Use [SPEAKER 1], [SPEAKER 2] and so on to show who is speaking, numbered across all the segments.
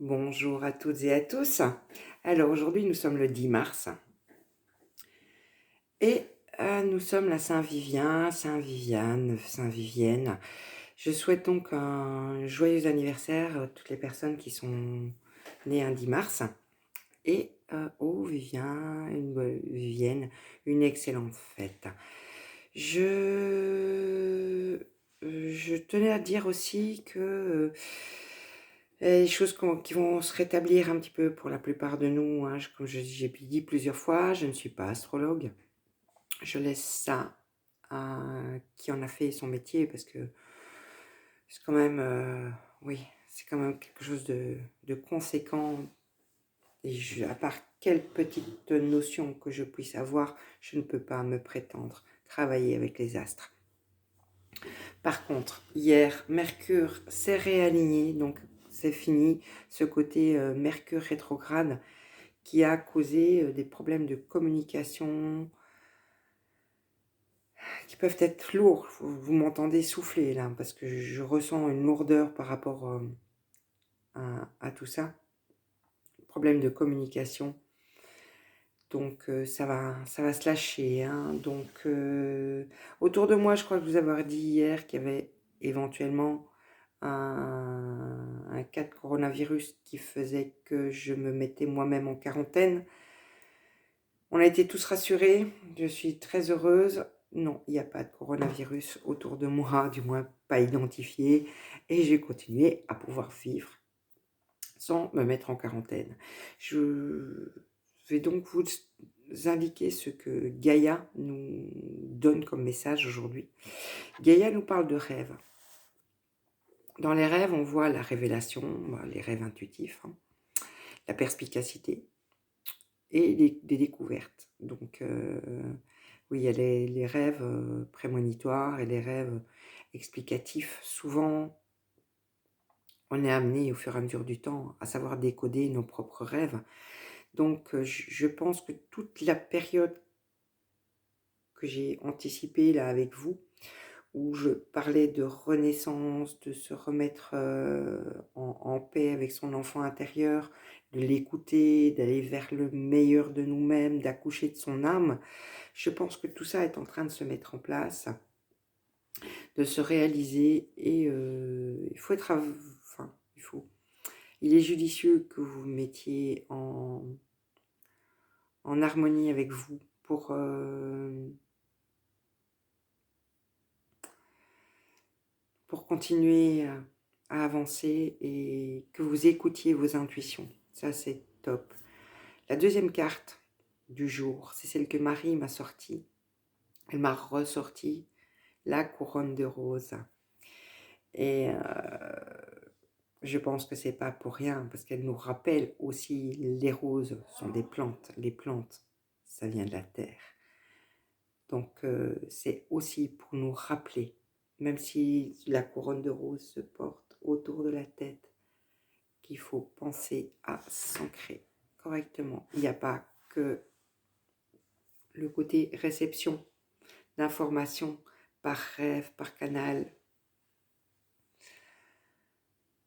[SPEAKER 1] Bonjour à toutes et à tous. Alors aujourd'hui nous sommes le 10 mars et nous sommes la Saint-Vivien, Saint-Viviane, Saint-Vivienne. Je souhaite donc un joyeux anniversaire à toutes les personnes qui sont nées un 10 mars et aux Vivien, Vivienne, une excellente fête. Je tenais à dire aussi que les choses qui vont se rétablir un petit peu pour la plupart de nous, hein. Comme j'ai dit plusieurs fois, je ne suis pas astrologue. Je laisse ça à qui en a fait son métier parce que c'est quand même, oui, c'est quand même quelque chose de conséquent. Et à part quelques petites notions que je puisse avoir, je ne peux pas me prétendre travailler avec les astres. Par contre, hier, Mercure s'est réaligné, donc c'est fini, ce côté Mercure rétrograde qui a causé des problèmes de communication qui peuvent être lourds. Vous m'entendez souffler là, parce que je ressens une lourdeur par rapport à tout ça. Problème de communication. Donc ça va se lâcher, hein. Donc autour de moi, je crois que vous avez dit hier qu'il y avait éventuellement un cas de coronavirus qui faisait que je me mettais moi-même en quarantaine. On a été tous rassurés, je suis très heureuse. Non, il n'y a pas de coronavirus autour de moi, du moins pas identifié, et j'ai continué à pouvoir vivre sans me mettre en quarantaine. Je vais donc vous indiquer ce que Gaïa nous donne comme message aujourd'hui. Gaïa nous parle de rêves. Dans les rêves, on voit la révélation, les rêves intuitifs, hein, la perspicacité et des découvertes. Donc, oui, il y a les rêves prémonitoires et les rêves explicatifs. Souvent, on est amené au fur et à mesure du temps à savoir décoder nos propres rêves. Donc, je pense que toute la période que j'ai anticipée là avec vous, où je parlais de renaissance, de se remettre en paix avec son enfant intérieur, de l'écouter, d'aller vers le meilleur de nous-mêmes, d'accoucher de son âme, je pense que tout ça est en train de se mettre en place, de se réaliser et il faut être, enfin, il est judicieux que vous vous mettiez en harmonie avec vous pour continuer à avancer et que vous écoutiez vos intuitions. Ça, c'est top. La deuxième carte du jour, c'est celle que Marie m'a sortie. Elle m'a ressorti la couronne de roses. Et je pense que c'est pas pour rien, parce qu'elle nous rappelle aussi les roses sont des plantes. Les plantes, ça vient de la terre. Donc c'est aussi pour nous rappeler, même si la couronne de roses se porte autour de la tête, qu'il faut penser à s'ancrer correctement. Il n'y a pas que le côté réception d'informations par rêve, par canal,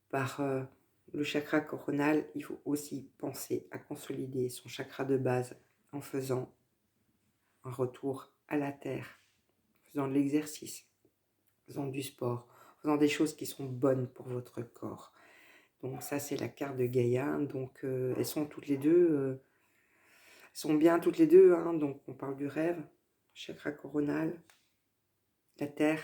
[SPEAKER 1] par le chakra coronal. Il faut aussi penser à consolider son chakra de base en faisant un retour à la terre, en faisant de l'exercice, en faisant du sport, en faisant des choses qui sont bonnes pour votre corps. Donc ça, c'est la carte de Gaïa. Donc elles sont toutes les deux, elles sont bien toutes les deux, hein. Donc on parle du rêve, chakra coronal, la terre,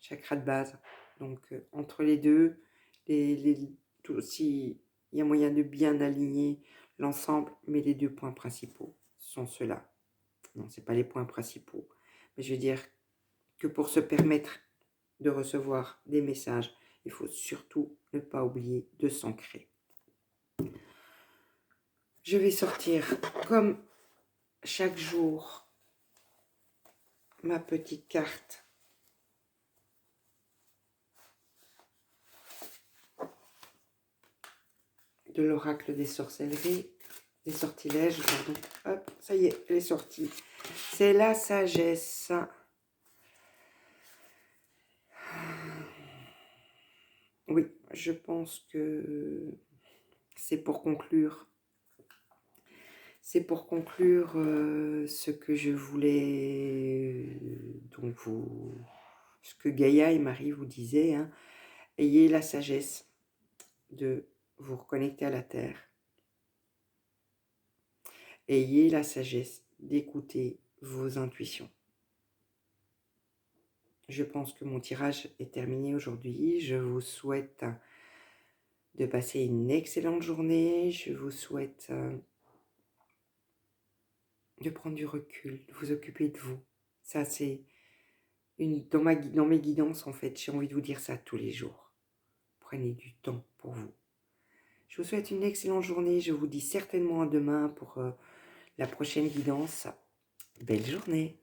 [SPEAKER 1] chakra de base. Donc entre les deux, si il y a moyen de bien aligner l'ensemble, mais les deux points principaux sont ceux-là. Non, ce n'est pas les points principaux, mais je veux dire que pour se permettre de recevoir des messages, il faut surtout ne pas oublier de s'ancrer. Je vais sortir comme chaque jour ma petite carte de l'oracle des sorcelleries, des sortilèges, pardon. Hop, ça y est, elle est sortie. C'est la sagesse. Oui, je pense que C'est pour conclure. C'est pour conclure ce que je voulais, donc ce que Gaïa et Marie vous disaient, hein. Ayez la sagesse de vous reconnecter à la Terre. Ayez la sagesse d'écouter vos intuitions. Je pense que mon tirage est terminé aujourd'hui. Je vous souhaite de passer une excellente journée. Je vous souhaite de prendre du recul, de vous occuper de vous. Ça, c'est dans mes guidances, en fait, j'ai envie de vous dire ça tous les jours. Prenez du temps pour vous. Je vous souhaite une excellente journée. Je vous dis certainement à demain pour la prochaine guidance. Belle journée.